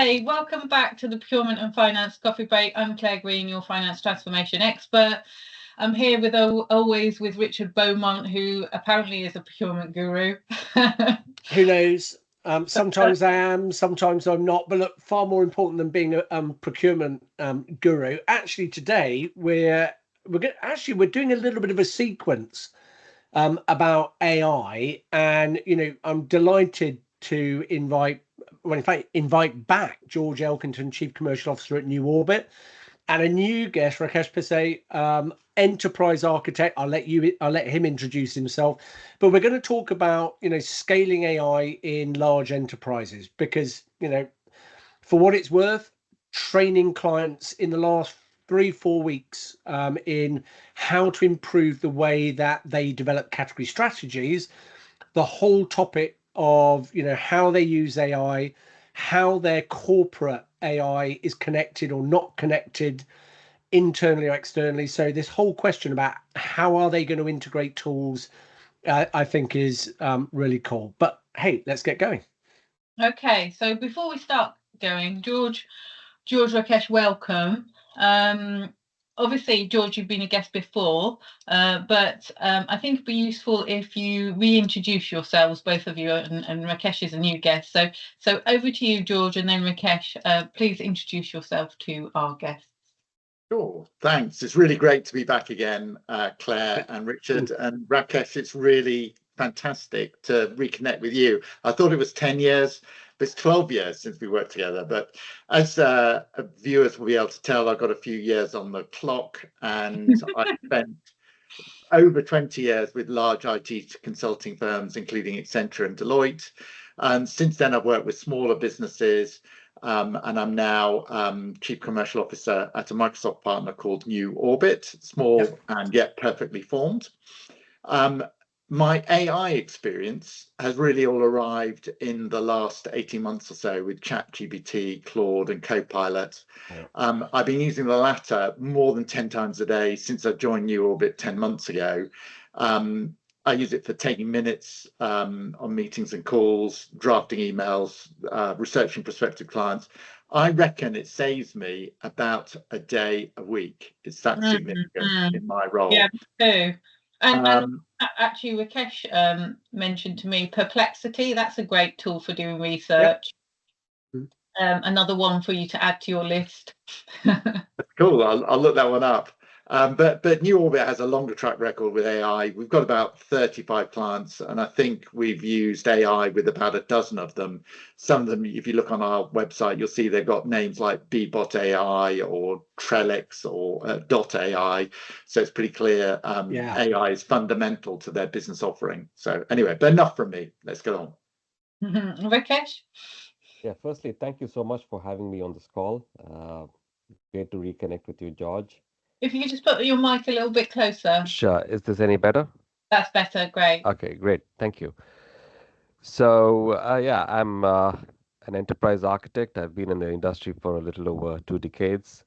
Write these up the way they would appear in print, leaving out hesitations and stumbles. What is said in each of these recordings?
Okay, welcome back to the Procurement and Finance Coffee Break. I'm Clair Green, your finance transformation expert. I'm here with always with Richard Beaumont, who apparently is a procurement guru. Who knows? Sometimes I am, sometimes I'm not. But look, far more important than being a procurement guru. Actually, today we're doing a little bit of a sequence about AI, and I'm delighted to invite back George Elkington, Chief Commercial Officer at NewOrbit, and a new guest, Rakesh Pissay, enterprise architect. I'll let him introduce himself, but we're going to talk about scaling AI in large enterprises, because for what it's worth, training clients in the last 3-4 weeks in how to improve the way that they develop category strategies, the whole topic of how they use AI, how their corporate AI is connected or not connected internally or externally. So this whole question about how are they going to integrate tools, I think is really cool. But hey, let's get going. Okay, so before we start going, George Rakesh, welcome. Obviously, George, you've been a guest before, but I think it'd be useful if you reintroduce yourselves, both of you, and Rakesh is a new guest. So over to you, George, and then Rakesh, please introduce yourself to our guests. Sure, thanks. It's really great to be back again, Claire and Richard and Rakesh. It's really fantastic to reconnect with you. I thought it was 10 years. It's 12 years since we worked together, but as viewers will be able to tell, I've got a few years on the clock, and I spent over 20 years with large IT consulting firms, including Accenture and Deloitte. And since then, I've worked with smaller businesses, and I'm now Chief Commercial Officer at a Microsoft partner called NewOrbit, small and yet perfectly formed. My AI experience has really all arrived in the last 18 months or so with ChatGPT, Claude, and Copilot. I've been using the latter more than 10 times a day since I joined NewOrbit 10 months ago. I use it for taking minutes on meetings and calls, drafting emails, researching prospective clients. I reckon it saves me about a day a week. It's that significant in my role. Yeah, too. And actually, Rakesh mentioned to me Perplexity. That's a great tool for doing research. Yep. Another one for you to add to your list. Cool. I'll look that one up. But NewOrbit has a longer track record with AI. We've got about 35 clients, and I think we've used AI with about a dozen of them. Some of them, if you look on our website, you'll see they've got names like Bbot AI or Trellix or Dot AI. So it's pretty clear AI is fundamental to their business offering. So anyway, but enough from me. Let's get on. Rakesh? Yeah, firstly, thank you so much for having me on this call. Great to reconnect with you, George. If you could just put your mic a little bit closer. Sure. Is this any better? That's better. Great. Okay, great. Thank you. So, I'm an enterprise architect. I've been in the industry for a little over 2 decades.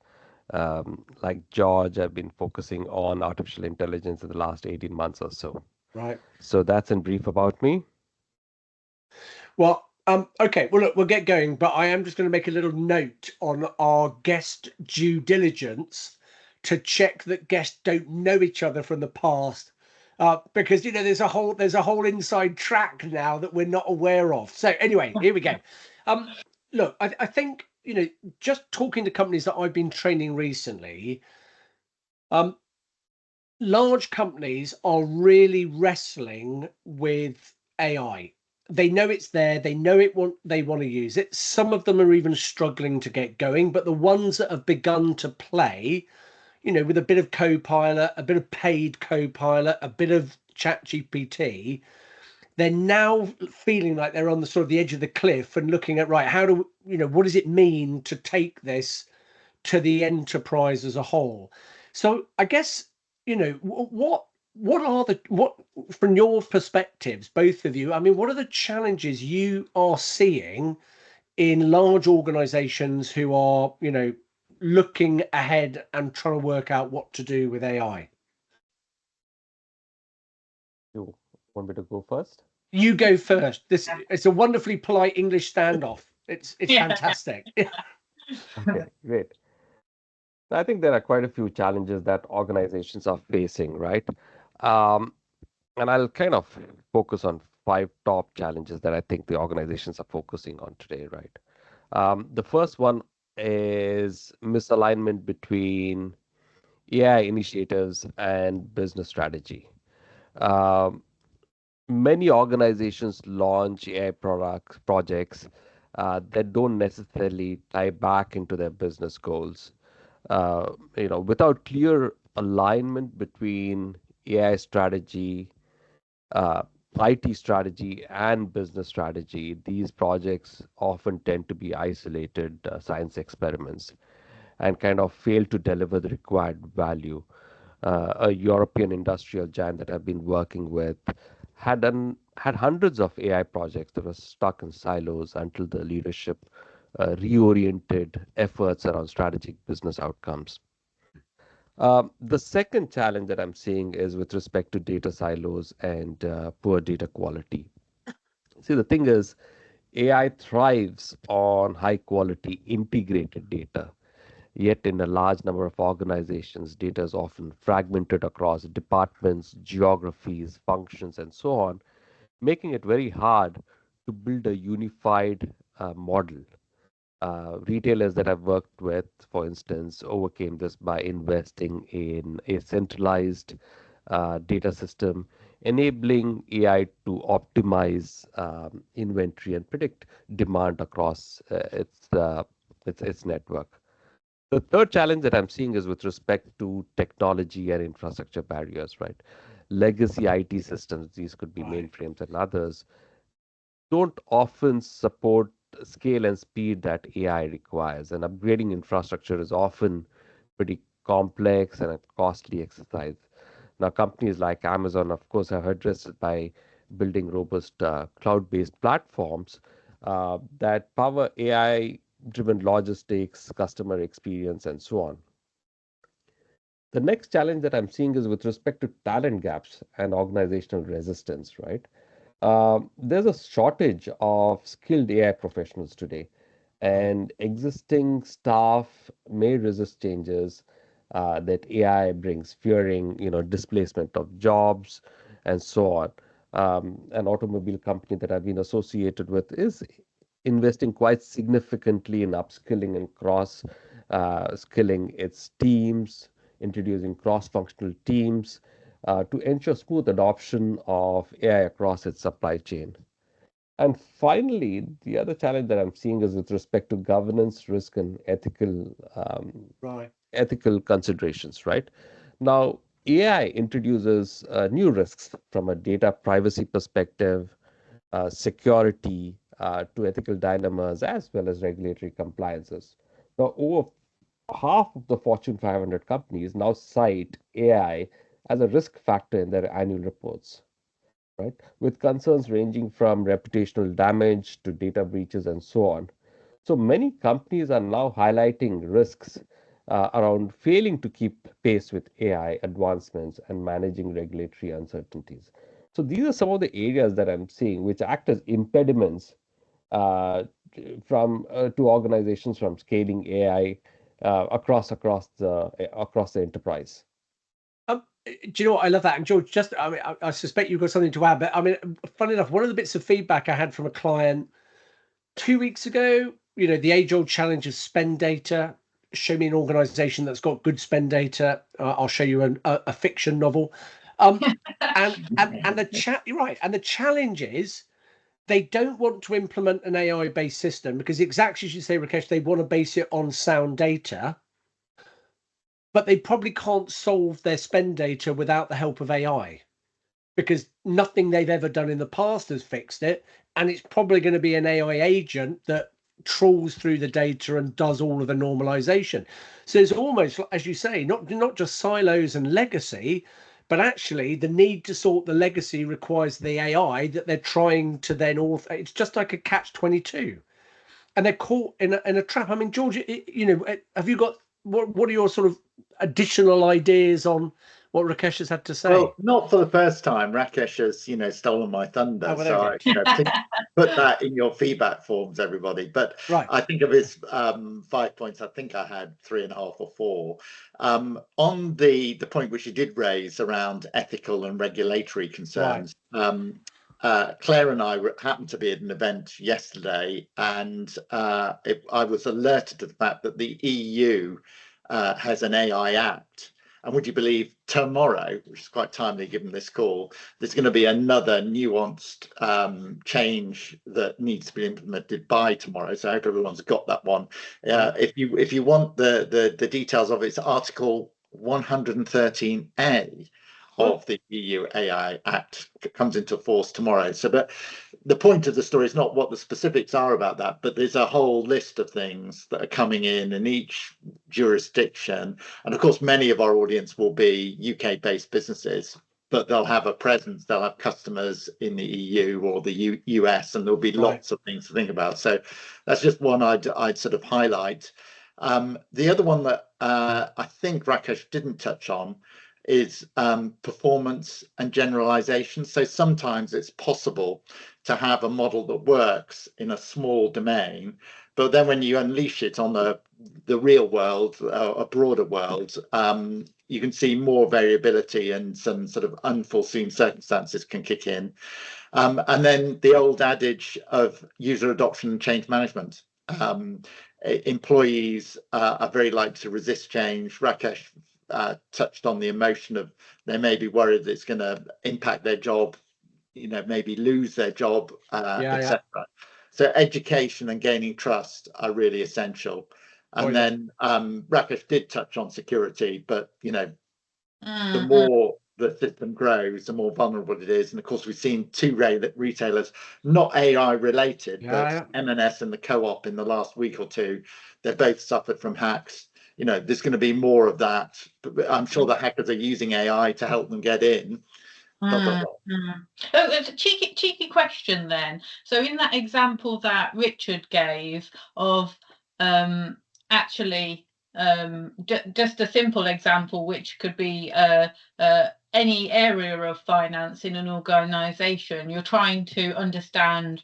Like George, I've been focusing on artificial intelligence in the last 18 months or so. Right. So that's in brief about me. Well, okay. Well, look, we'll get going, but I am just going to make a little note on our guest due diligence to check that guests don't know each other from the past, because there's a whole inside track now that we're not aware of. So anyway, here we go. Look, I think just talking to companies that I've been training recently, large companies are really wrestling with AI. They know it's there. They know they want to use it. Some of them are even struggling to get going, but the ones that have begun to play, with a bit of Copilot, a bit of paid Copilot, a bit of ChatGPT, they're now feeling like they're on the sort of the edge of the cliff and looking at, right, what does it mean to take this to the enterprise as a whole? So I guess, what from your perspectives, both of you, I mean, what are the challenges you are seeing in large organizations who are, looking ahead and trying to work out what to do with AI? You want me to go first? You go first. It's a wonderfully polite English standoff. It's Yeah. fantastic. Okay, great. I think there are quite a few challenges that organizations are facing, right? Um, and I'll kind of focus on five top challenges that I think the organizations are focusing on today, right? The first one is misalignment between AI initiatives and business strategy. Um, Many organizations launch AI products projects that don't necessarily tie back into their business goals. Without clear alignment between AI strategy, uh, IT strategy, and business strategy, these projects often tend to be isolated science experiments and kind of fail to deliver the required value. A European industrial giant that I've been working with had hundreds of AI projects that were stuck in silos until the leadership reoriented efforts around strategic business outcomes. The second challenge that I'm seeing is with respect to data silos and poor data quality. See, the thing is, AI thrives on high quality integrated data. Yet, in a large number of organizations, data is often fragmented across departments, geographies, functions, and so on, making it very hard to build a unified model. Retailers that I've worked with, for instance, overcame this by investing in a centralized data system, enabling AI to optimize inventory and predict demand across its network. The third challenge that I'm seeing is with respect to technology and infrastructure barriers, right? Legacy IT systems, these could be Right. mainframes and others, don't often support scale and speed that AI requires. And upgrading infrastructure is often pretty complex and a costly exercise. Now, companies like Amazon, of course, have addressed it by building robust cloud-based platforms that power AI-driven logistics, customer experience, and so on. The next challenge that I'm seeing is with respect to talent gaps and organizational resistance, right? There's a shortage of skilled AI professionals today, Right. and existing staff may resist changes that AI brings, fearing, displacement of jobs and so on. An automobile company that I've been associated with is investing quite significantly in upskilling and cross skilling its teams, introducing cross-functional teams to ensure smooth adoption of AI across its supply chain. And finally, the other challenge that I'm seeing is with respect to governance, risk, and Right. ethical considerations, right? Now, AI introduces new risks from a data privacy perspective, security, to ethical dilemmas, as well as regulatory compliances. Now, over half of the Fortune 500 companies now cite AI as a risk factor in their annual reports, right? With concerns ranging from reputational damage to data breaches and so on. So many companies are now highlighting risks around failing to keep pace with AI advancements and managing regulatory uncertainties. So these are some of the areas that I'm seeing which act as impediments uh, from to organizations from scaling AI across the enterprise. Do you know what? I love that. And George, just, I mean, I suspect you've got something to add, but I mean, funny enough, one of the bits of feedback I had from a client 2 weeks ago, the age-old challenge of spend data. Show me an organization that's got good spend data. I'll show you a fiction novel. And the chat, you're right. And the challenge is they don't want to implement an AI-based system because exactly as you say, Rakesh, they want to base it on sound data, but they probably can't solve their spend data without the help of AI because nothing they've ever done in the past has fixed it. And it's probably going to be an AI agent that trawls through the data and does all of the normalization. So it's almost, as you say, not just silos and legacy, but actually the need to sort the legacy requires the AI that they're trying to then author. It's just like a catch-22. And they're caught in a trap. I mean, George, have you got what are your sort of additional ideas on what Rakesh has had to say. Well, not for the first time. Rakesh has, stolen my thunder. Oh, well, So okay. please put that in your feedback forms, everybody. But Right. I think of his 5 points, I think I had 3.5 or 4. On the point which you did raise around ethical and regulatory concerns, Claire and I happened to be at an event yesterday, and I was alerted to the fact that the EU has an AI Act. And would you believe tomorrow, which is quite timely given this call, there's going to be another nuanced change that needs to be implemented by tomorrow. So I hope everyone's got that one. If you want the details of it, it's Article 113A of the EU AI Act comes into force tomorrow. So, but the point of the story is not what the specifics are about that, but there's a whole list of things that are coming in each jurisdiction. And of course, many of our audience will be UK-based businesses, but they'll have a presence, they'll have customers in the EU or the US, and there'll be lots of things to think about. So that's just one I'd sort of highlight. The other one that I think Rakesh didn't touch on is performance and generalization. So sometimes it's possible to have a model that works in a small domain, but then when you unleash it on the real world, a broader world, you can see more variability and some sort of unforeseen circumstances can kick in. And then the old adage of user adoption and change management. Employees are very likely to resist change. Rakesh touched on the emotion of they may be worried that it's going to impact their job, maybe lose their job, etc. So education and gaining trust are really essential. And then Rakesh did touch on security, but the more the system grows, the more vulnerable it is. And of course, we've seen 2 retailers, not AI related, but M&S and the Co-op in the last week or 2, they've both suffered from hacks. There's going to be more of that. I'm sure the hackers are using AI to help them get in. Oh, it's a cheeky question then. So in that example that Richard gave of actually just a simple example, which could be any area of finance in an organization, you're trying to understand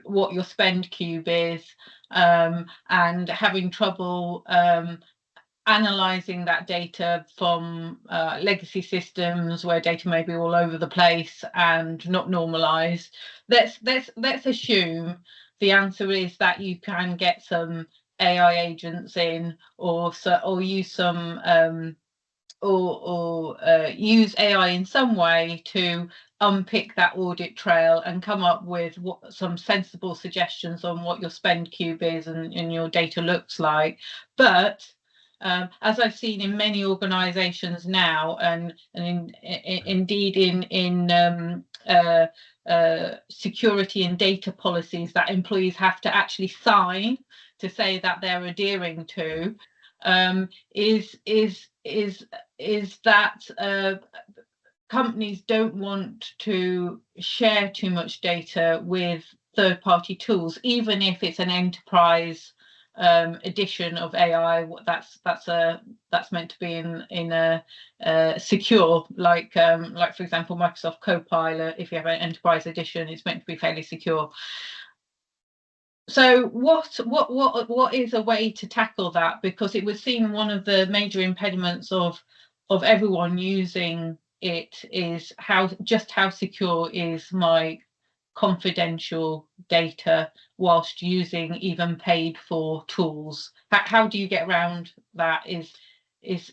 what your spend cube is and having trouble analyzing that data from legacy systems where data may be all over the place and not normalized. Let's assume the answer is that you can get some AI agents in, or use some use AI in some way to unpick that audit trail and come up with some sensible suggestions on what your spend cube is and your data looks like. But as I've seen in many organisations now, and indeed in security and data policies that employees have to actually sign to say that they're adhering to, is that companies don't want to share too much data with third-party tools, even if it's an enterprise edition of AI that's meant to be in a secure, like for example Microsoft Copilot. If you have an enterprise edition, it's meant to be fairly secure. So what is a way to tackle that? Because it was seen one of the major impediments of everyone using it is how secure is my confidential data whilst using even paid for tools. How do you get around that? Is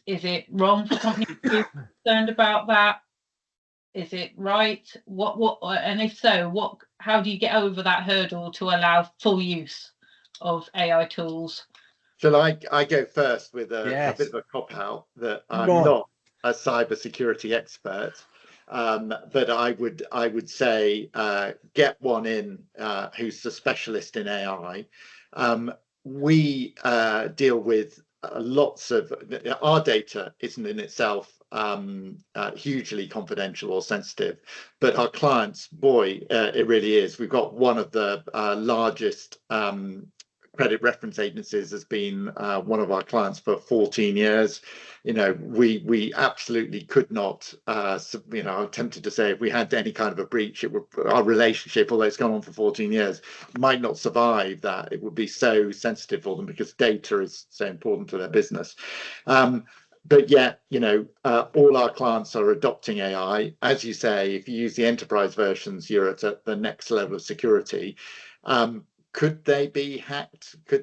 it wrong for companies to be concerned about that? Is it right? And if so, how do you get over that hurdle to allow full use of AI tools? Shall I go first with a bit of a cop-out that I'm not a cybersecurity expert, but I would say get one in who's a specialist in AI. We deal with lots of our data isn't in itself hugely confidential or sensitive, but our clients, boy, it really is. We've got one of the largest credit reference agencies has been one of our clients for 14 years. we absolutely could not, I'm tempted to say if we had any kind of a breach, our relationship, although it's gone on for 14 years, might not survive that. It would be so sensitive for them because data is so important to their business. But yet, all our clients are adopting AI. As you say, if you use the enterprise versions, you're at the next level of security. Could they be hacked? Are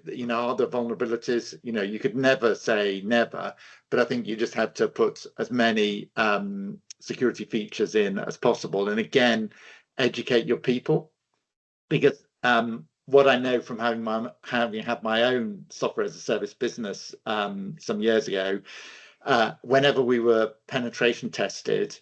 there vulnerabilities? You could never say never, but I think you just have to put as many security features in as possible. And again, educate your people, because what I know from having had my own software as a service business some years ago, whenever we were penetration tested,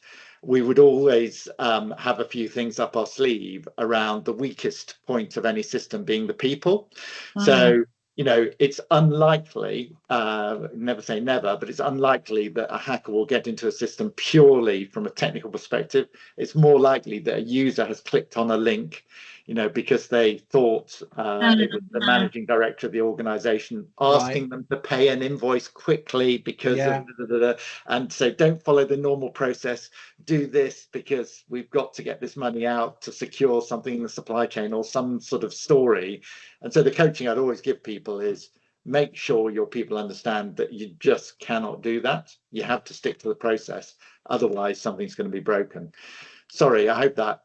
we would always have a few things up our sleeve around the weakest point of any system being the people. So, it's unlikely, never say never, but it's unlikely that a hacker will get into a system purely from a technical perspective. It's more likely that a user has clicked on a link, because they thought it was the managing director of the organization asking them to pay an invoice quickly because and so don't follow the normal process, do this because we've got to get this money out to secure something in the supply chain or some sort of story. And so the coaching I'd always give people is make sure your people understand that you just cannot do that. You have to stick to the process, otherwise something's going to be broken. Sorry, I hope that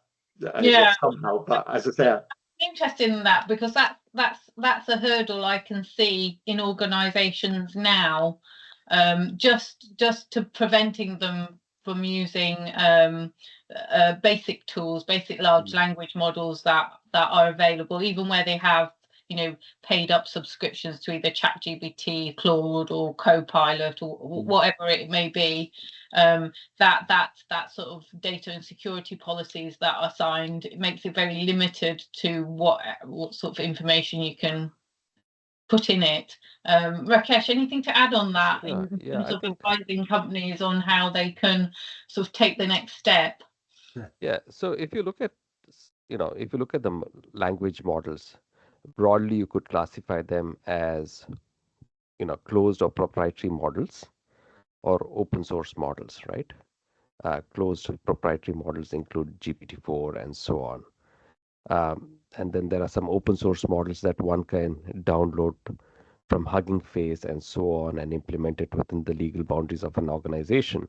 somehow, but as I say, I'm interested in that, because that's a hurdle I can see in organizations now, just to preventing them from using basic tools, basic large language models that are available, even where they have paid up subscriptions to either ChatGPT, Claude, or Copilot, or whatever it may be. That sort of data and security policies that are signed, it makes it very limited to what sort of information you can put in it. Rakesh, anything to add on that in terms of advising companies on how they can sort of take the next step? Yeah. So if you look at the language models, broadly you could classify them as closed or proprietary models or open source models, right? Closed proprietary models include GPT-4 and so on. And then there are some open source models that one can download from Hugging Face and so on and implement it within the legal boundaries of an organization.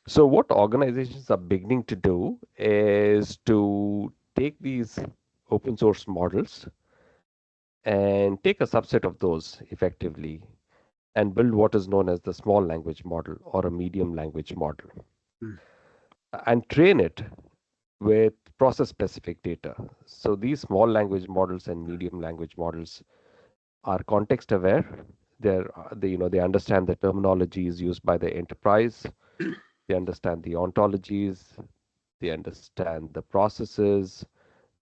So what organizations are beginning to do is to take these open source models and take a subset of those effectively and build what is known as the small language model or a medium language model and train it with process specific data. So these small language models and medium language models are context aware. They understand the terminologies used by the enterprise. They understand the ontologies. They understand the processes,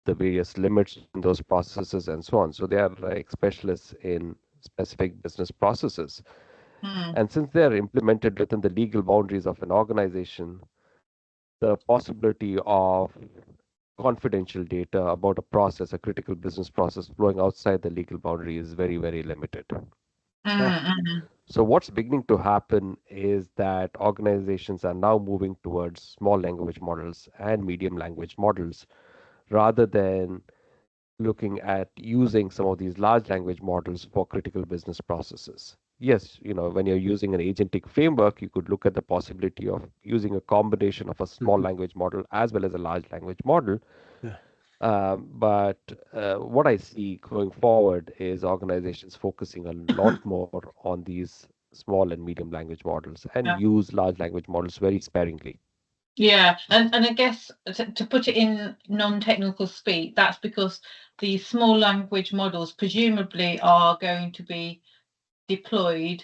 the various limits in those processes, and so on. So they are like specialists in specific business processes. And since they are implemented within the legal boundaries of an organization, the possibility of confidential data about a process, a critical business process flowing outside the legal boundary is very, very limited. So what's beginning to happen is that organizations are now moving towards small language models and medium language models rather than looking at using some of these large language models for critical business processes. Yes, when you're using an agentic framework, you could look at the possibility of using a combination of a small language model as well as a large language model. But what I see going forward is organizations focusing a lot more on these small and medium language models and use large language models very sparingly. Yeah, and I guess to put it in non-technical speak, that's because the small language models presumably are going to be deployed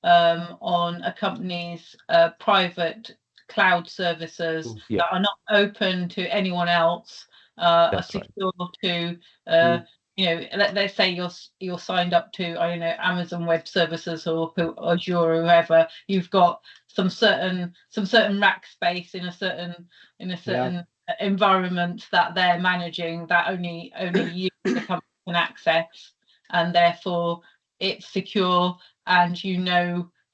on a company's private cloud services that are not open to anyone else, are secure to let's say you're signed up to Amazon Web Services or Azure or whoever. You've got some certain rack space in a certain environment that they're managing that only you the company can access, and therefore it's secure, and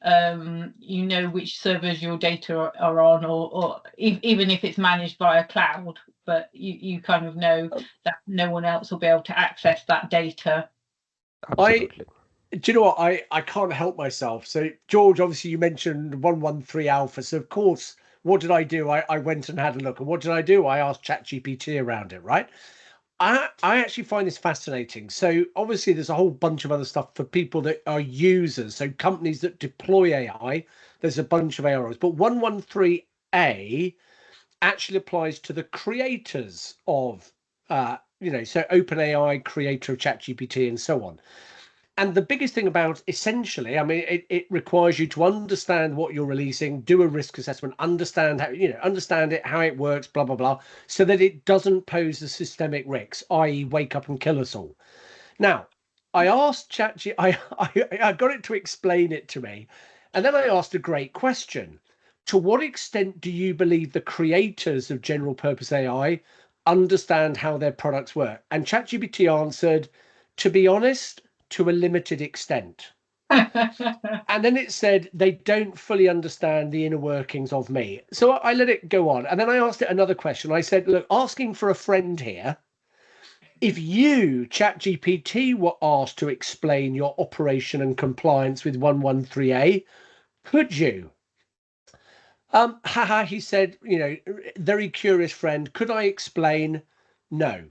you know which servers your data are on, or even if it's managed via cloud, but you kind of know that no one else will be able to access that data. Absolutely. Do you know what? I can't help myself. So, George, obviously you mentioned 113 Alpha. So, of course, what did I do? I went and had a look. And what did I do? I asked ChatGPT around it, right? I actually find this fascinating. So, obviously, there's a whole bunch of other stuff for people that are users. So, companies that deploy AI, there's a bunch of AROs. But 113A actually applies to the creators of, so OpenAI, creator of ChatGPT, and so on. And the biggest thing about essentially, I mean, it requires you to understand what you're releasing, do a risk assessment, understand how, understand it, how it works, blah, blah, blah, so that it doesn't pose a systemic risk, i.e. wake up and kill us all. Now, I asked ChatGPT, I got it to explain it to me. And then I asked a great question. To what extent do you believe the creators of general purpose AI understand how their products work? And ChatGPT answered, to be honest, to a limited extent. And then it said they don't fully understand the inner workings of me. So I let it go on. And then I asked it another question. I said, look, asking for a friend here, if you, ChatGPT, were asked to explain your operation and compliance with 113A, could you? He said, very curious friend, could I explain? No.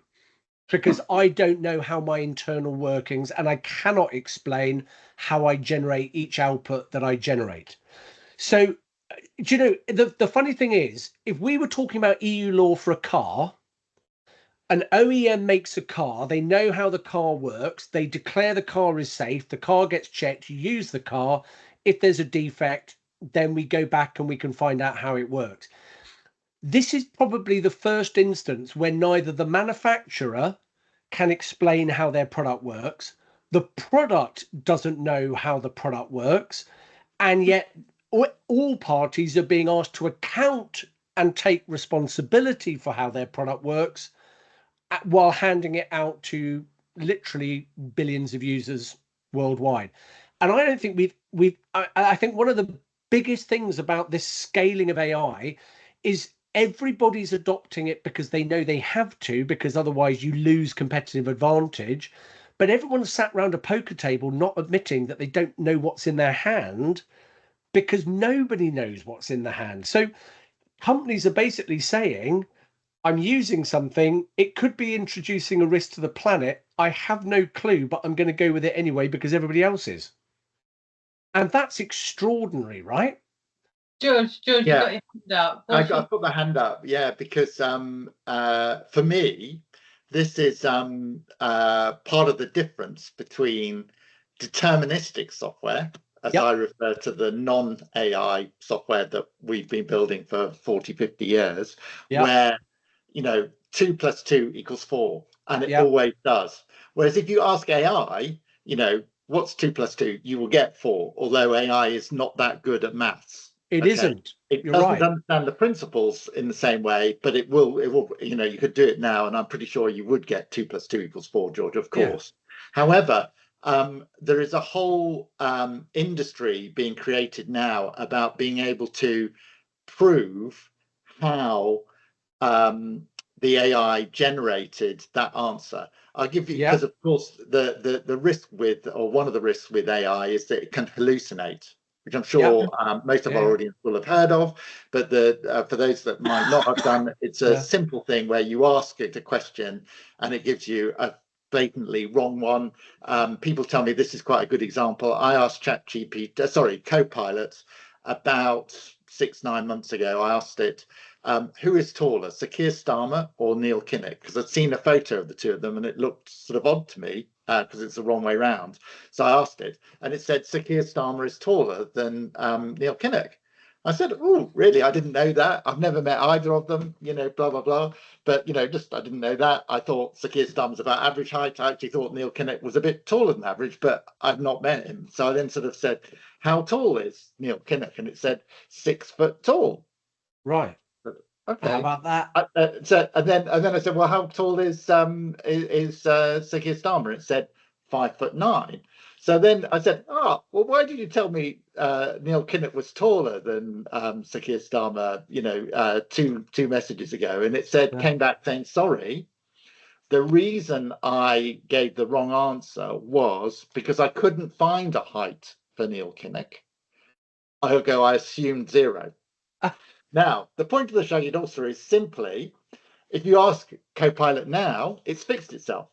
Because I don't know how my internal workings, and I cannot explain how I generate each output that I generate. So, the funny thing is, if we were talking about EU law for a car, an OEM makes a car, they know how the car works, they declare the car is safe, the car gets checked, you use the car. If there's a defect, then we go back and we can find out how it works. This is probably the first instance where neither the manufacturer can explain how their product works, the product doesn't know how the product works, and yet all parties are being asked to account and take responsibility for how their product works while handing it out to literally billions of users worldwide. And I don't think I think one of the biggest things about this scaling of AI is everybody's adopting it because they know they have to, because otherwise you lose competitive advantage. But everyone's sat around a poker table not admitting that they don't know what's in their hand, because nobody knows what's in the hand. So companies are basically saying, I'm using something, it could be introducing a risk to the planet. I have no clue, but I'm going to go with it anyway because everybody else is. And that's extraordinary, right? George, Yeah. you got your hand up. I put my hand up, because for me, this is part of the difference between deterministic software, as I refer to the non-AI software that we've been building for 40, 50 years, where 2 + 2 = 4, and it always does. Whereas if you ask AI, what's 2 + 2, you will get 4, although AI is not that good at maths. It isn't. It doesn't understand the principles in the same way, but it will, you could do it now, and I'm pretty sure you would get 2 + 2 = 4, George, of course. However, there is a whole industry being created now about being able to prove how the AI generated that answer. I'll give you, because of course the risk with, or one of the risks with AI is that it can hallucinate, which I'm sure most of our audience will have heard of. But for those that might not have done, it's a simple thing where you ask it a question and it gives you a blatantly wrong one. People tell me this is quite a good example. I asked Copilot about 6-9 months ago. I asked it, who is taller, Sir Keir Starmer or Neil Kinnock? Because I'd seen a photo of the two of them and it looked sort of odd to me, because it's the wrong way round. So I asked it, and it said Sir Keir Starmer is taller than Neil Kinnock. I said, oh, really? I didn't know that. I've never met either of them, blah, blah, blah. But, I didn't know that. I thought Sir Keir Starmer's about average height. I actually thought Neil Kinnock was a bit taller than average, but I've not met him. So I then sort of said, how tall is Neil Kinnock? And it said 6 foot tall. Right. Okay. How about that? And then I said, well, how tall is Sir Keir Starmer? It said 5'9". So then I said, oh, well, why did you tell me Neil Kinnock was taller than Sir Keir Starmer, two messages ago? And it said, came back saying, sorry, the reason I gave the wrong answer was because I couldn't find a height for Neil Kinnock. Ergo, I assumed 0. Now, the point of the shaggy ulcer is simply, if you ask Copilot now, it's fixed itself.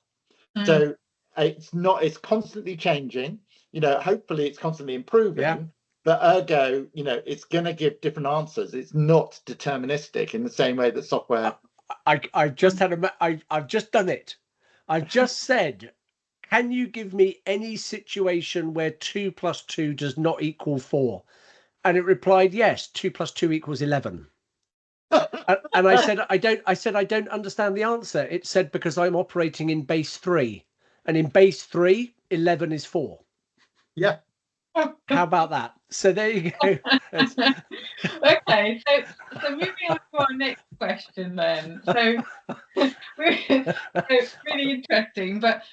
So it's constantly changing, hopefully it's constantly improving, but ergo, it's going to give different answers. It's not deterministic in the same way that software. I've just done it. I've just said, can you give me any situation where 2 + 2 does not equal 4? And it replied, yes, 2 + 2 = 11. And I said, I don't understand the answer. It said, because I'm operating in base 3, and in base 3, 11 is 4. Yeah. How about that? So there you go. Okay, so moving on to our next question then. So really interesting, but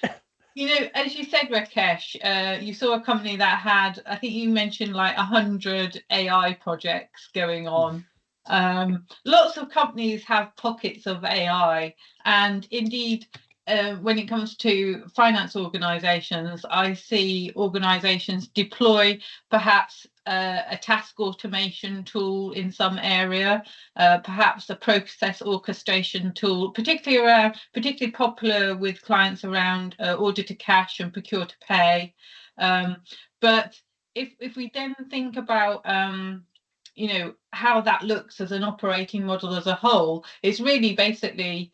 as you said, Rakesh, you saw a company that had, I think you mentioned like 100 AI projects going on. Lots of companies have pockets of AI, and indeed, when it comes to finance organizations, I see organizations deploy perhaps a task automation tool in some area, perhaps a process orchestration tool, particularly popular with clients around order to cash and procure to pay. But if we then think about how that looks as an operating model as a whole, it's really basically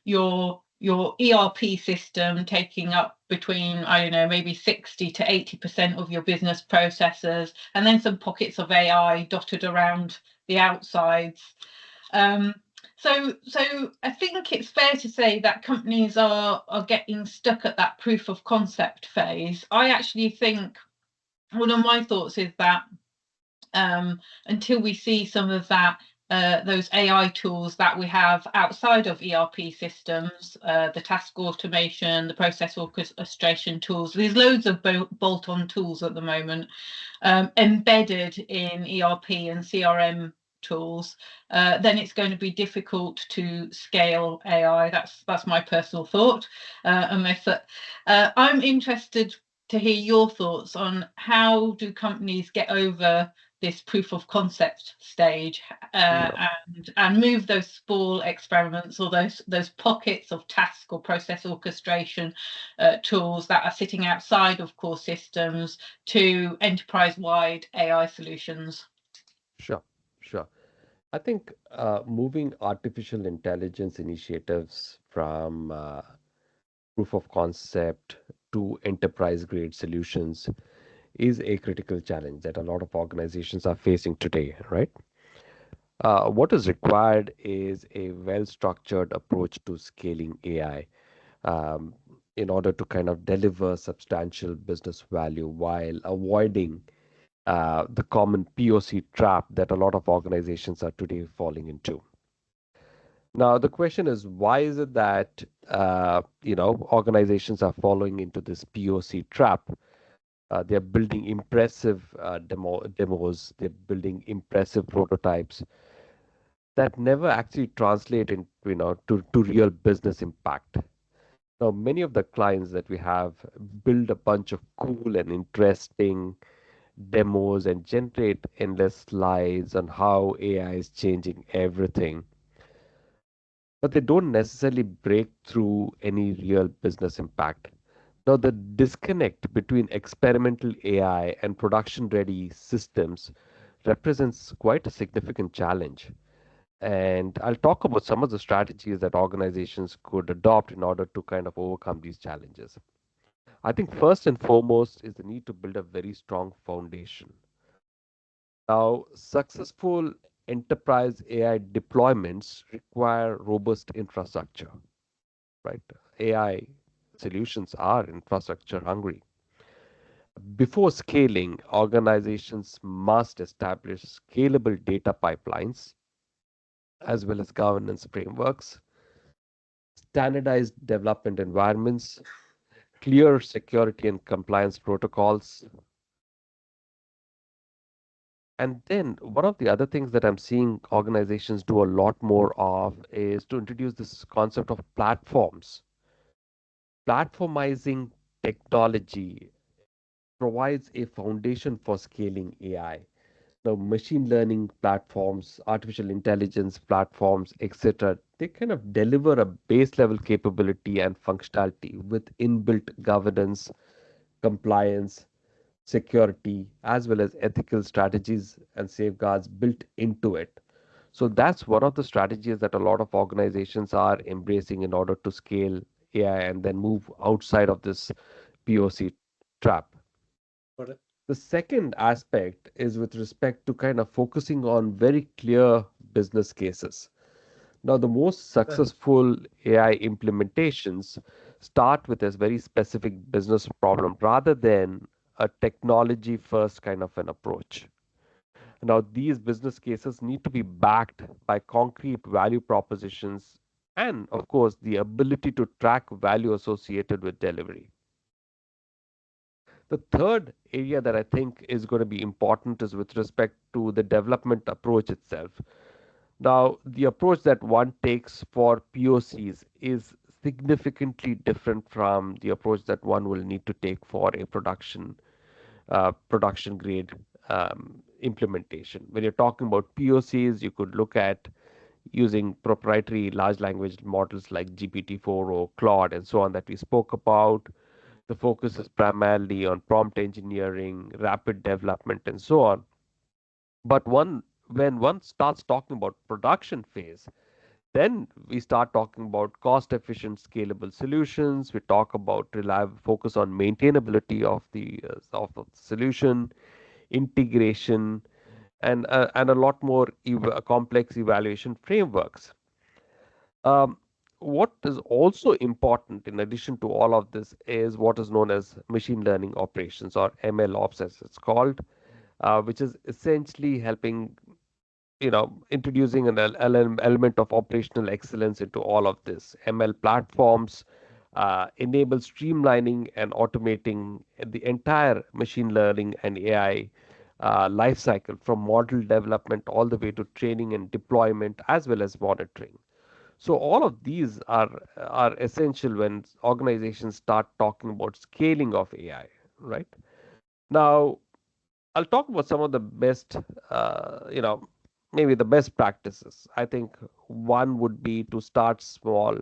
your ERP system taking up between, I don't know, maybe 60 to 80% of your business processes, and then some pockets of AI dotted around the outsides. So I think it's fair to say that companies are getting stuck at that proof of concept phase. I actually think one of my thoughts is that until we see some of that, those AI tools that we have outside of ERP systems, the task automation, the process orchestration tools, there's loads of bolt-on tools at the moment embedded in ERP and CRM tools, then it's going to be difficult to scale AI. That's my personal thought. I'm interested to hear your thoughts on how do companies get over this proof of concept stage and move those small experiments or those pockets of task or process orchestration tools that are sitting outside of core systems to enterprise-wide AI solutions. Sure. I think moving artificial intelligence initiatives from proof of concept to enterprise grade solutions is a critical challenge that a lot of organizations are facing today, right? What is required is a well structured approach to scaling AI um, in order to kind of deliver substantial business value while avoiding the common POC trap that a lot of organizations are today falling into. Now, the question is, why is it that organizations are falling into this POC trap? They're building impressive demos. They're building impressive prototypes that never actually translate to real business impact. Now, many of the clients that we have build a bunch of cool and interesting demos and generate endless slides on how AI is changing everything, but they don't necessarily break through any real business impact. Now, the disconnect between experimental AI and production ready systems represents quite a significant challenge. And I'll talk about some of the strategies that organizations could adopt in order to kind of overcome these challenges. I think first and foremost is the need to build a very strong foundation. Now, successful enterprise AI deployments require robust infrastructure, right? AI solutions are infrastructure hungry. Before scaling, organizations must establish scalable data pipelines as well as governance frameworks, standardized development environments, clear security and compliance protocols. And then one of the other things that I'm seeing organizations do a lot more of is to introduce this concept of platforms. Platformizing technology provides a foundation for scaling AI. Now, machine learning platforms, artificial intelligence platforms, etc., they kind of deliver a base level capability and functionality with inbuilt governance, compliance, security, as well as ethical strategies and safeguards built into it. So that's one of the strategies that a lot of organizations are embracing in order to scale AI and then move outside of this POC trap. Got it. The second aspect is with respect to kind of focusing on very clear business cases. Now, the most successful AI implementations start with a very specific business problem rather than a technology first kind of an approach. Now, these business cases need to be backed by concrete value propositions and, of course, the ability to track value associated with delivery. The third area that I think is going to be important is with respect to the development approach itself. Now, the approach that one takes for POCs is significantly different from the approach that one will need to take for a production grade implementation. When you're talking about POCs, you could look at using proprietary large language models like GPT-4 or Claude and so on that we spoke about. The focus is primarily on prompt engineering, rapid development, and so on. But when one starts talking about production phase, then we start talking about cost efficient scalable solutions. We talk about reliable focus on maintainability of the solution, integration, and a lot more complex evaluation frameworks. Um, what is also important in addition to all of this is what is known as machine learning operations or ML ops as it's called, which is essentially helping, introducing an element of operational excellence into all of this. ML platforms enable streamlining and automating the entire machine learning and AI life cycle from model development all the way to training and deployment as well as monitoring. So all of these are essential when organizations start talking about scaling of AI, right? Now, I'll talk about some of the best, maybe the best practices. I think one would be to start small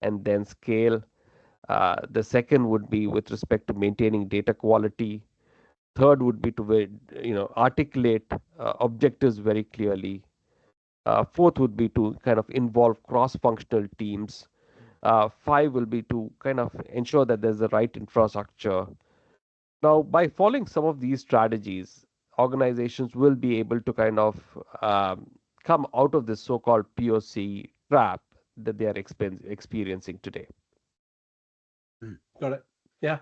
and then scale. The second would be with respect to maintaining data quality. Third would be to, articulate objectives very clearly. Fourth would be to kind of involve cross-functional teams. Five will be to kind of ensure that there's the right infrastructure. Now, by following some of these strategies, organizations will be able to kind of come out of this so-called POC trap that they are experiencing today. Got it. Yeah.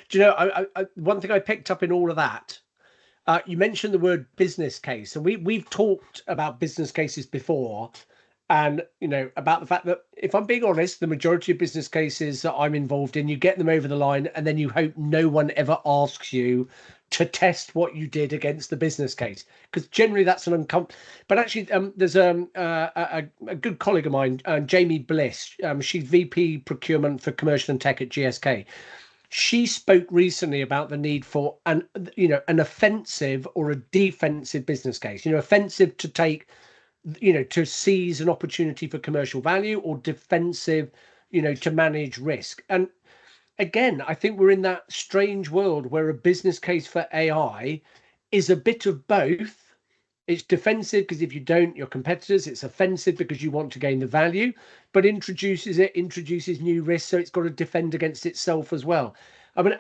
Do you know, one thing I picked up in all of that, you mentioned the word business case, and we've talked about business cases before, and about the fact that, if I'm being honest, the majority of business cases that I'm involved in, you get them over the line and then you hope no one ever asks you to test what you did against the business case, because generally that's an uncomfortable. But actually, there's a good colleague of mine, Jamie Bliss. She's VP Procurement for Commercial and Tech at GSK. She spoke recently about the need for an offensive or a defensive business case. Offensive to take, to seize an opportunity for commercial value, or defensive, to manage risk. And again, I think we're in that strange world where a business case for AI is a bit of both. It's defensive because if you don't, your competitors. It's offensive because you want to gain the value, but introduces new risks, so it's got to defend against itself as well. I mean,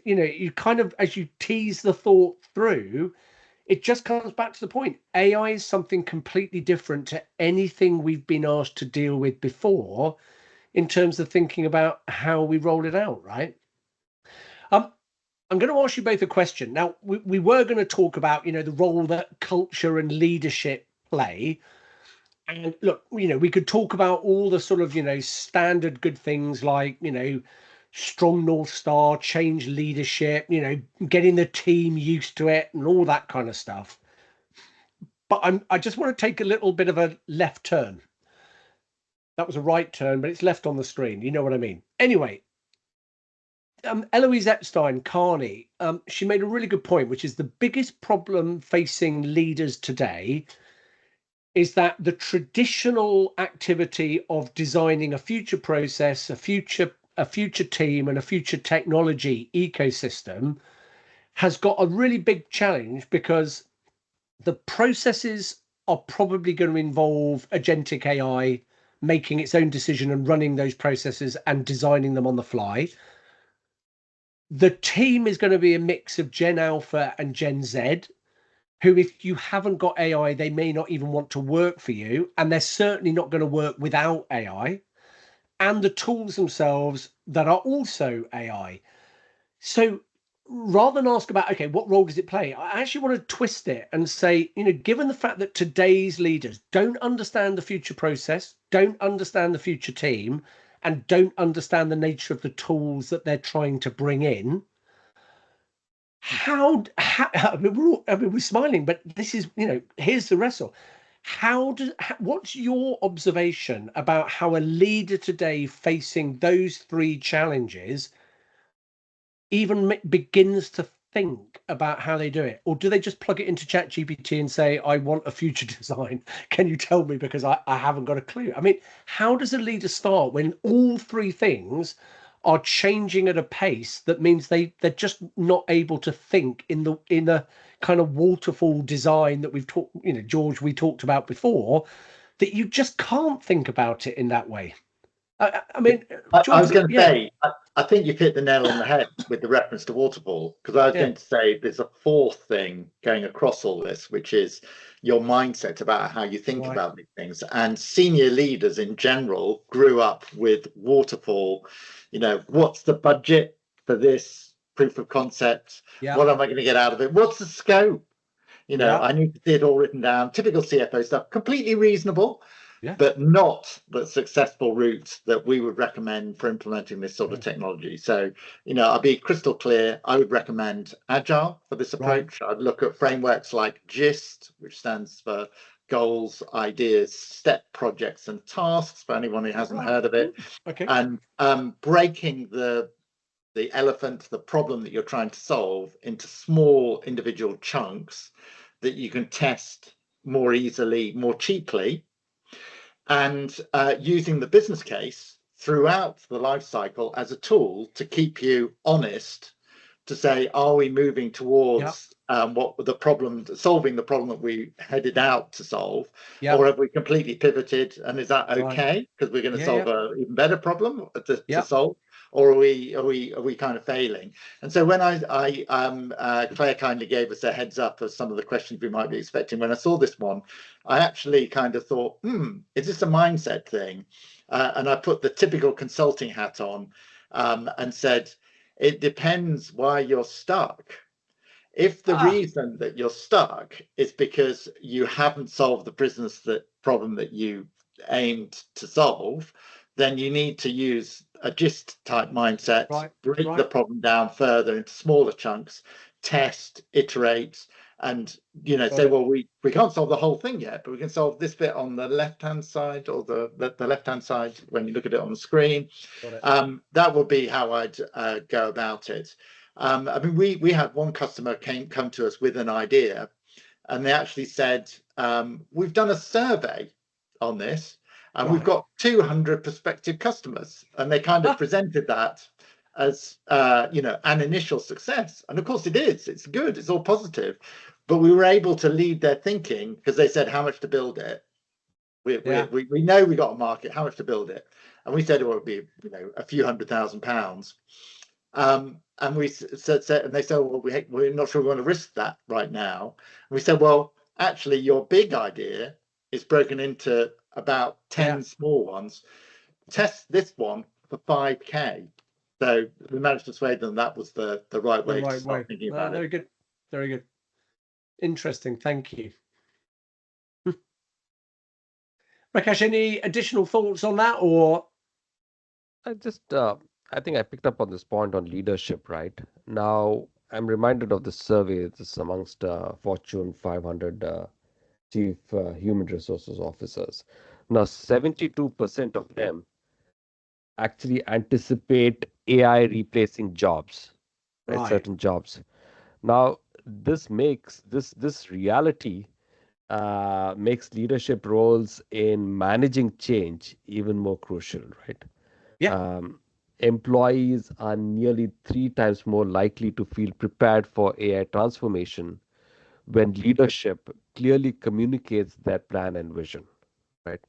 you kind of, as you tease the thought through, it just comes back to the point. AI is something completely different to anything we've been asked to deal with before, in terms of thinking about how we roll it out, right? I'm going to ask you both a question. Now, we were going to talk about, the role that culture and leadership play. And look, we could talk about all the sort of, standard good things like, strong North Star, change leadership, getting the team used to it and all that kind of stuff. But I just want to take a little bit of a left turn. That was a right turn, but it's left on the screen. You know what I mean? Anyway, Eloise Epstein Carney, she made a really good point, which is the biggest problem facing leaders today is that the traditional activity of designing a future process, a future team, and a future technology ecosystem has got a really big challenge, because the processes are probably going to involve agentic AI making its own decision and running those processes and designing them on the fly. The team is going to be a mix of Gen Alpha and Gen Z, who, if you haven't got AI, they may not even want to work for you. And they're certainly not going to work without AI. And the tools themselves that are also AI. So rather than ask about, okay, what role does it play? I actually want to twist it and say, given the fact that today's leaders don't understand the future process, don't understand the future team, and don't understand the nature of the tools that they're trying to bring in, we're smiling, but this is, here's the wrestle. What's your observation about how a leader today facing those three challenges even begins to think about how they do it? Or do they just plug it into ChatGPT and say, I want a future design? Can you tell me? Because I haven't got a clue. I mean, how does a leader start when all three things are changing at a pace that means they're just not able to think in a kind of waterfall design that we've talked, George, we talked about before, that you just can't think about it in that way? I mean, George, I was going to say, I think you've hit the nail on the head with the reference to waterfall, because I was going to say there's a fourth thing going across all this, which is your mindset about how you think about these things. And senior leaders in general grew up with waterfall. What's the budget for this proof of concept? What am I going to get out of it? What's the scope? I need to see it all written down. Typical CFO stuff, completely reasonable. But not the successful route that we would recommend for implementing this sort of technology. So, I'll be crystal clear. I would recommend Agile for this approach. I'd look at frameworks like GIST, which stands for Goals, Ideas, Step, Projects, and Tasks, for anyone who hasn't heard of it. Okay. And breaking the elephant, the problem that you're trying to solve, into small individual chunks that you can test more easily, more cheaply, and using the business case throughout the life cycle as a tool to keep you honest, to say, are we moving towards solving the problem that we headed out to solve, or have we completely pivoted, and is that okay because we're going to solve an even better problem to solve, or are we kind of failing? And so when Claire kindly gave us a heads up of some of the questions we might be expecting, when I saw this one, I actually kind of thought, is this a mindset thing? And I put the typical consulting hat on and said, it depends why you're stuck. If the reason that you're stuck is because you haven't solved the business problem that you aimed to solve, then you need to use a GIST type mindset, break the problem down further into smaller chunks, test, iterate, and say, well, we can't solve the whole thing yet, but we can solve this bit on the left-hand side, or the left-hand side when you look at it on the screen. That would be how I'd go about it. I mean, we had one customer come to us with an idea, and they actually said, we've done a survey on this, and we've got 200 prospective customers, and they kind of presented that as an initial success. And of course it is, it's good, it's all positive, but we were able to lead their thinking, because they said, how much to build it? We know we got a market, how much to build it? And we said it would be a few £100,000. And we said, and they said, well, we're not sure we want to risk that right now. And we said, well, actually, your big idea is broken into about 10 small ones. Test this one for 5K. So we managed to persuade them that was the right way to start thinking about it. Very good. Very good. Interesting. Thank you. Rakesh, any additional thoughts on that, or? I I think I picked up on this point on leadership, right? Now, I'm reminded of the survey. This is amongst Fortune 500 chief human resources officers. Now, 72% of them actually anticipate AI replacing jobs, right? Right. Certain jobs. Now, this makes this reality makes leadership roles in managing change even more crucial, right? Yeah. Employees are nearly 3 times more likely to feel prepared for AI transformation when leadership clearly communicates their plan and vision, right?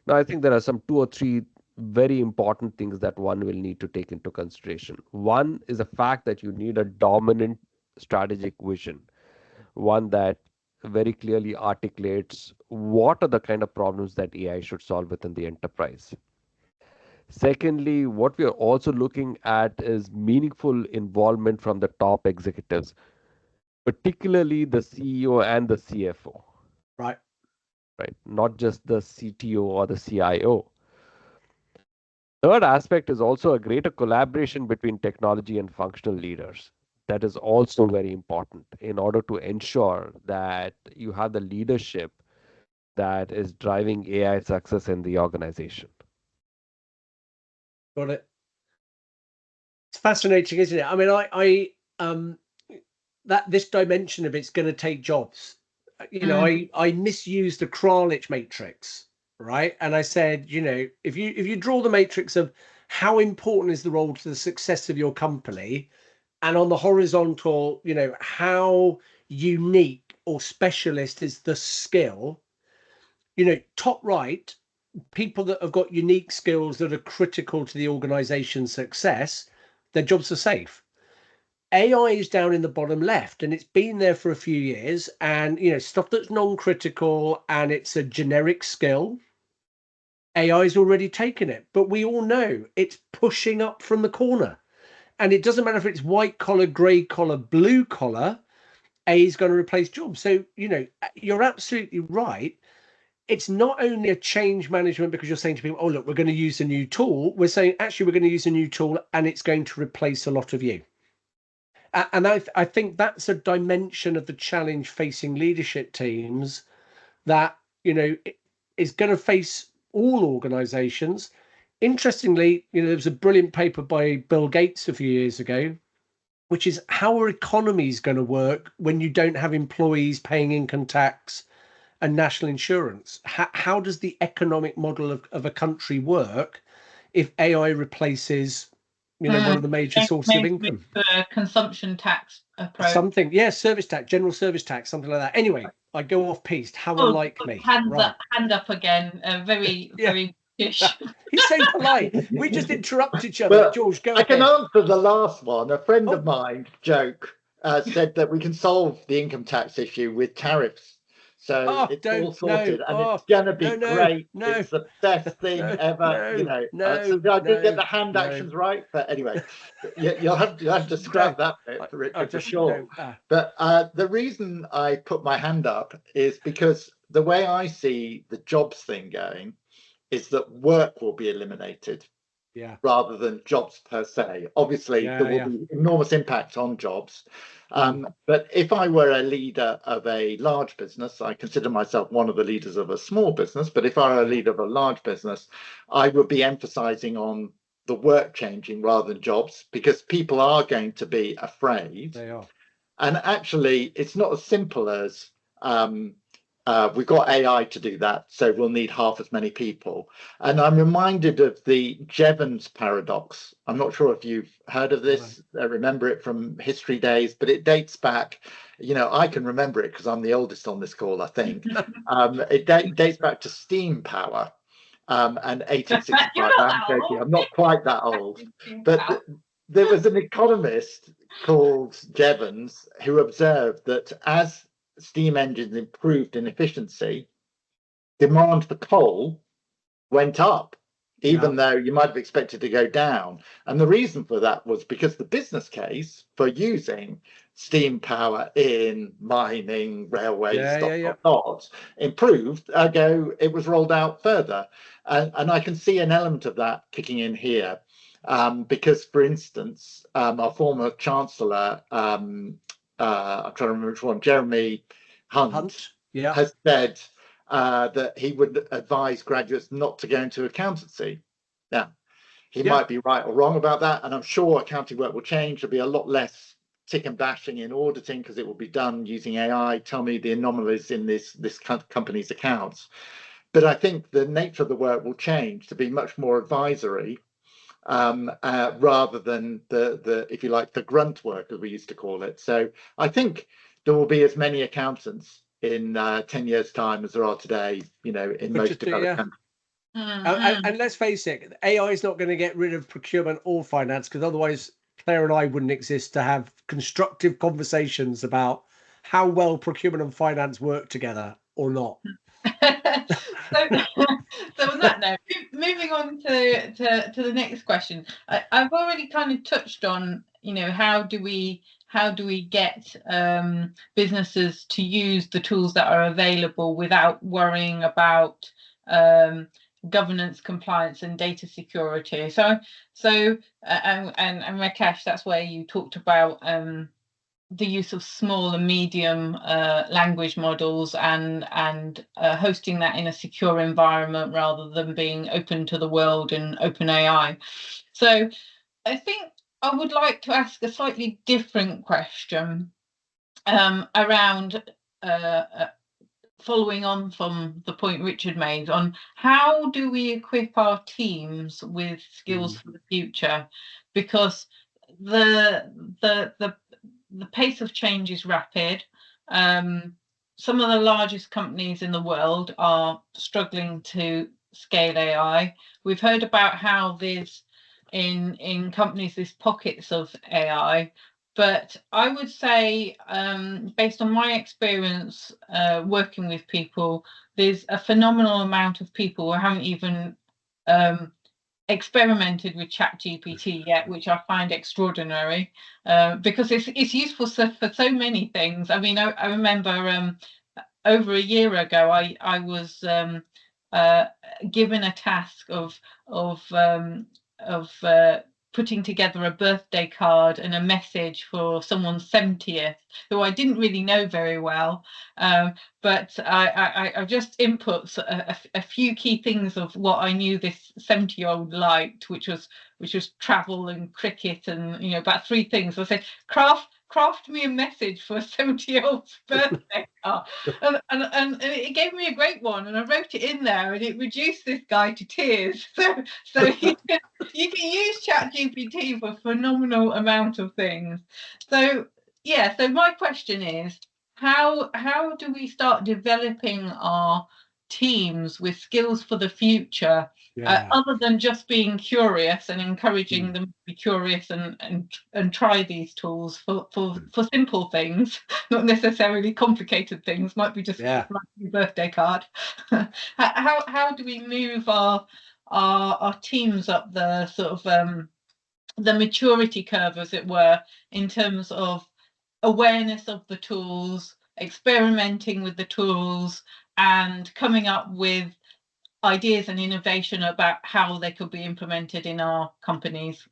Now, I think there are some 2 or 3 very important things that one will need to take into consideration. One is the fact that you need a dominant strategic vision, one that very clearly articulates what are the kind of problems that AI should solve within the enterprise. Secondly, what we are also looking at is meaningful involvement from the top executives, particularly the CEO and the CFO, Right. right? Not just the CTO or the CIO. Third aspect is also a greater collaboration between technology and functional leaders. That is also very important in order to ensure that you have the leadership that is driving AI success in the organization. Got it. It's fascinating, isn't it? I mean, that this dimension of it's going to take jobs. You know, I misused the Kralich matrix, right? And I said, you know, if you draw the matrix of how important is the role to the success of your company, and on the horizontal, you know, how unique or specialist is the skill, you know, top right, people that have got unique skills that are critical to the organization's success, their jobs are safe. AI is down in the bottom left, and it's been there for a few years, and you know, stuff that's non-critical and it's a generic skill, AI's already taken it. But we all know it's pushing up from the corner, and it doesn't matter if it's white collar, grey collar, blue collar, A is going to replace jobs. So you know, you're absolutely right. It's not only a change management because you're saying to people, oh look, we're going to use a new tool. We're saying actually we're going to use a new tool and it's going to replace a lot of you. And I think that's a dimension of the challenge facing leadership teams that, you know, is going to face all organizations. Interestingly, you know, there was a brilliant paper by Bill Gates a few years ago, which is how are economies going to work when you don't have employees paying income tax and national insurance? How does the economic model of a country work if AI replaces, you know, one of the major sources of income? Consumption tax approach. Something, yeah, service tax, general service tax, something like that. Anyway, I go off piste. How unlike me. Hand up again. Very, very. He's so polite. We just interrupt each other. Well, George, go ahead. I can answer the last one. A friend of mine, Joke, said that we can solve the income tax issue with tariffs. So it's all sorted, and it's gonna be great. It's the best thing ever, you know. So I didn't get the hand actions right, but anyway, you'll have to scrap that bit, Richard, for sure. But the reason I put my hand up is because the way I see the jobs thing going is that work will be eliminated. Rather than jobs per se. Obviously, there will be enormous impact on jobs. But if I were a leader of a large business, I consider myself one of the leaders of a small business, but if I were a leader of a large business, I would be emphasizing on the work changing rather than jobs, because people are going to be afraid. They are. And actually, it's not as simple as we've got AI to do that, so we'll need half as many people. And I'm reminded of the Jevons paradox. I'm not sure if you've heard of this, remember it from history days, but it dates back, you know, I can remember it because I'm the oldest on this call, I think. It dates back to steam power and 1865. I'm joking, I'm not quite that old. But there was an economist called Jevons who observed that as steam engines improved in efficiency, demand for coal went up, even though you might have expected to go down. And the reason for that was because the business case for using steam power in mining, railways, improved, ergo it was rolled out further. And I can see an element of that kicking in here. Because, for instance, our former Chancellor, I'm trying to remember which one, Jeremy Hunt, Yeah. has said that he would advise graduates not to go into accountancy. Now, he might be right or wrong about that, and I'm sure accounting work will change. There'll be a lot less tick and bashing in auditing because it will be done using AI. Tell me the anomalies in this company's accounts. But I think the nature of the work will change to be much more advisory, rather than the, if you like, the grunt work, as we used to call it. So I think there will be as many accountants in 10 years' time as there are today, in most developed countries. And let's face it, AI is not going to get rid of procurement or finance, because otherwise Claire and I wouldn't exist to have constructive conversations about how well procurement and finance work together or not. So on that note, moving on to the next question, I've already kind of touched on, how do we get businesses to use the tools that are available without worrying about governance, compliance, and data security. So and Rakesh, that's where you talked about the use of small and medium language models and hosting that in a secure environment rather than being open to the world and open AI. So I think I would like to ask a slightly different question around following on from the point Richard made on how do we equip our teams with skills for the future, because the pace of change is rapid. Some of the largest companies in the world are struggling to scale AI. We've heard about how there's in companies there's pockets of AI, but I would say, based on my experience working with people, there's a phenomenal amount of people who haven't even experimented with ChatGPT yet, which I find extraordinary, because it's useful for so many things. I mean, I remember over a year ago, I was given a task of putting together a birthday card and a message for someone's 70th, who I didn't really know very well, but I just input a few key things of what I knew this 70-year-old liked, which was travel and cricket, and about 3 things. I said, craft me a message for a 70-year-old's birthday card, and it gave me a great one, and I wrote it in there, and it reduced this guy to tears. So you can use ChatGPT for a phenomenal amount of things. So my question is, how do we start developing our teams with skills for the future, other than just being curious and encouraging them to be curious and try these tools for simple things, not necessarily complicated things, might be just like your birthday card. How do we move our teams up the sort of the maturity curve, as it were, in terms of awareness of the tools, experimenting with the tools, and coming up with ideas and innovation about how they could be implemented in our companies?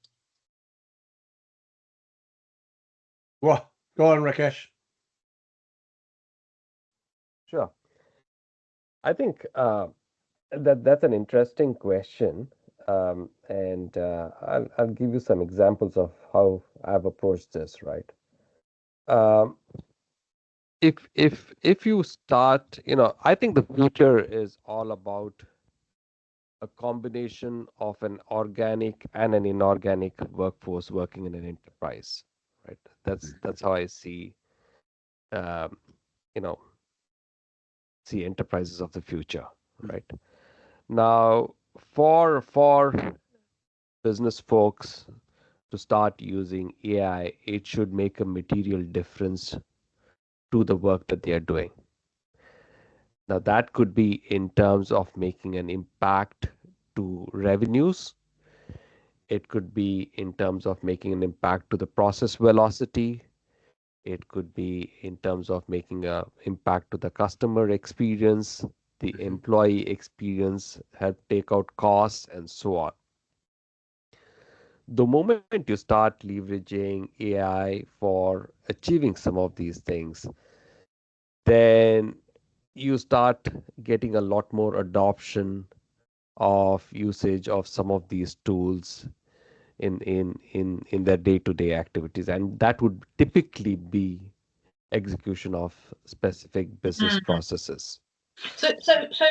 Well, go on, Rakesh. Sure. I think that's an interesting question, and I'll give you some examples of how I've approached this. Right. If you start, I think the future is all about a combination of an organic and an inorganic workforce working in an enterprise. Right. That's how I see see enterprises of the future. Right. Now, for business folks to start using AI, it should make a material difference to the work that they are doing. Now, that could be in terms of making an impact to revenues. It could be in terms of making an impact to the process velocity. It could be in terms of making an impact to the customer experience, the employee experience, help take out costs, and so on. The moment you start leveraging AI for achieving some of these things, then you start getting a lot more adoption of usage of some of these tools in their day-to-day activities, and that would typically be execution of specific business Mm. processes. So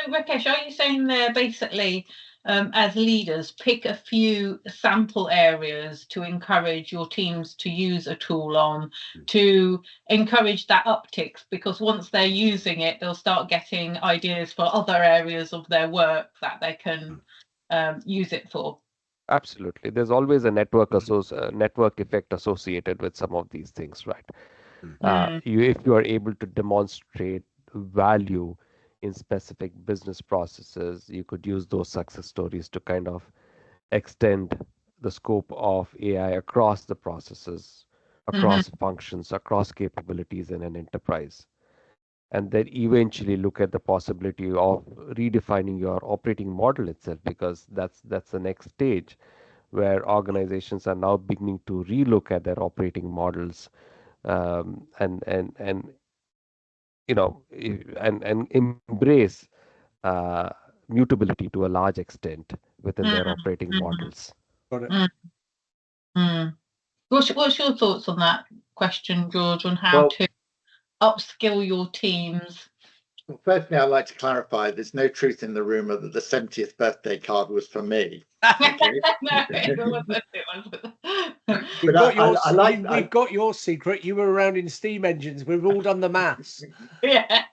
Rakesh, are you saying there basically, as leaders, pick a few sample areas to encourage your teams to use a tool on, to encourage that upticks, because once they're using it, they'll start getting ideas for other areas of their work that they can use it for. Absolutely. There's always a network effect associated with some of these things, right? Mm. If you are able to demonstrate value in specific business processes, you could use those success stories to kind of extend the scope of AI across the processes, Mm-hmm. across functions, across capabilities in an enterprise. And then eventually look at the possibility of redefining your operating model itself, because that's the next stage where organizations are now beginning to relook at their operating models, and and embrace uh, mutability to a large extent within their operating Mm-hmm. models. Got it. Mm-hmm. What's your thoughts on that question, George, on how Well, to upskill your teams? well, firstly, I'd like to clarify there's no truth in the rumor that the 70th birthday card was for me. Okay. No, it wasn't. It wasn't. We've But we've got your secret. You were around in steam engines. We've all done the maths. Yeah.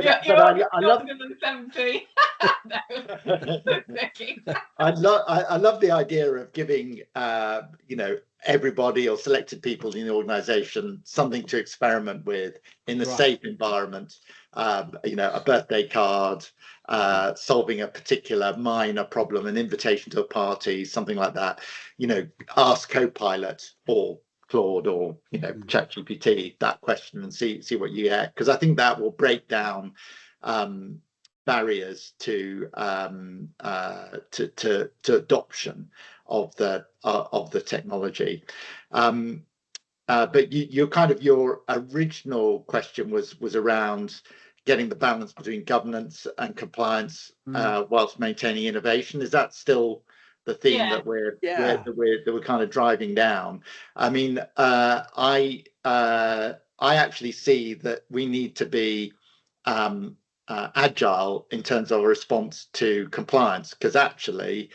You're I younger love than 70. I love the idea of giving everybody or selected people in the organization something to experiment with in a safe environment. A birthday card, solving a particular minor problem, an invitation to a party, something like that. Ask Copilot or Claude or ChatGPT that question and see what you get, because I think that will break down barriers to adoption of the technology. But your original question was around getting the balance between governance and compliance whilst maintaining innovation. Is that still the theme that we're kind of driving down? I mean, I actually see that we need to be agile in terms of a response to compliance, because actually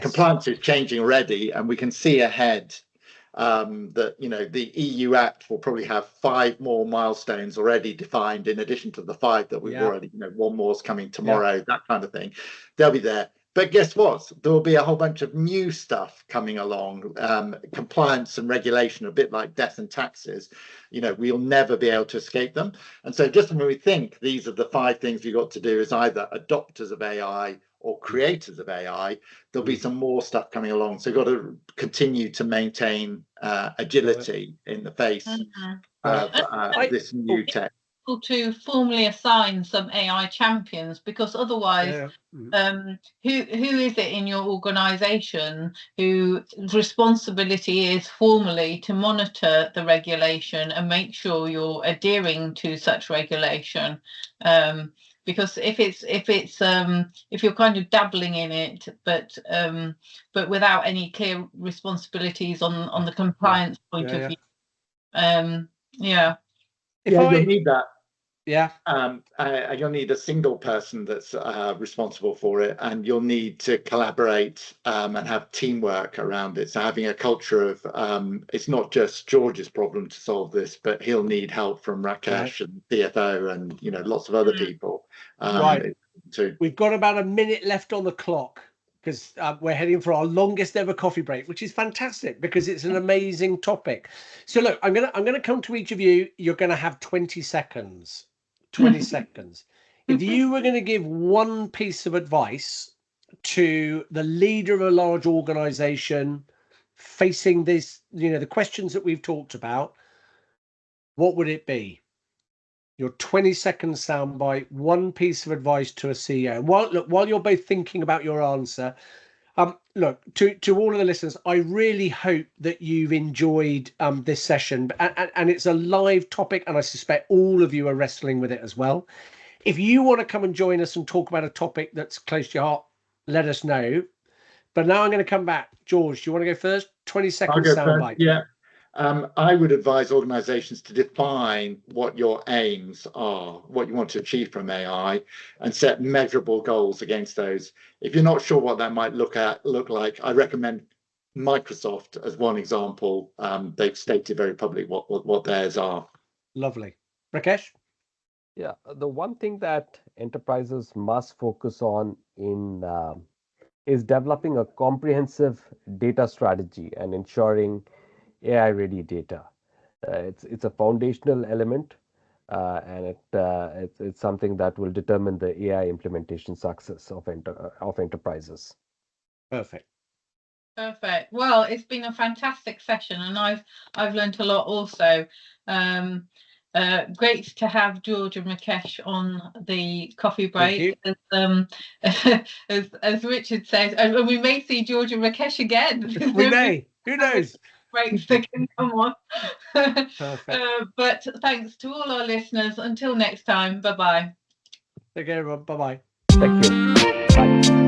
compliance is changing already, and we can see ahead that the EU Act will probably have 5 more milestones already defined in addition to the 5 that we've already, one more's coming tomorrow, that kind of thing. They'll be there. But guess what? There will be a whole bunch of new stuff coming along. Compliance and regulation, a bit like death and taxes. We'll never be able to escape them. And so just when we think these are the 5 things we've got to do as either adopters of AI or creators of AI, there'll be some more stuff coming along. So we've got to continue to maintain agility in the face of this new tech. To formally assign some AI champions, because otherwise who is it in your organization whose responsibility is formally to monitor the regulation and make sure you're adhering to such regulation? Because if you're kind of dabbling in it but without any clear responsibilities on the compliance point of view, you'll need that. Yeah. You'll need a single person that's responsible for it, and you'll need to collaborate and have teamwork around it. So having a culture of it's not just George's problem to solve this, but he'll need help from Rakesh and CFO and lots of other people. We've got about a minute left on the clock, because we're heading for our longest ever coffee break, which is fantastic because it's an amazing topic. So look, I'm gonna come to each of you. You're gonna have 20 seconds. 20 seconds. If you were going to give one piece of advice to the leader of a large organization facing this, the questions that we've talked about, what would it be? Your 20-second soundbite, one piece of advice to a CEO. While you're both thinking about your answer, look, to all of the listeners, I really hope that you've enjoyed this session, and it's a live topic, and I suspect all of you are wrestling with it as well. If you want to come and join us and talk about a topic that's close to your heart, let us know. But now I'm going to come back. George, do you want to go first? 20-second soundbite. Yeah. I would advise organizations to define what your aims are, what you want to achieve from AI, and set measurable goals against those. If you're not sure what that might look like, I recommend Microsoft as one example. They've stated very publicly what theirs are. Lovely. Rakesh? Yeah, the one thing that enterprises must focus on is developing a comprehensive data strategy and ensuring AI-ready data. It's a foundational element, and it's something that will determine the AI implementation success of enterprises. Perfect. Perfect. Well, it's been a fantastic session, and I've learned a lot also. Great to have George and Rakesh on the coffee break. As Richard says, and we may see George and Rakesh again. We may. Who knows? Breaks that can come on. Perfect. But thanks to all our listeners. Until next time. Bye-bye. Take care, everyone. Bye-bye. Thank you. Bye.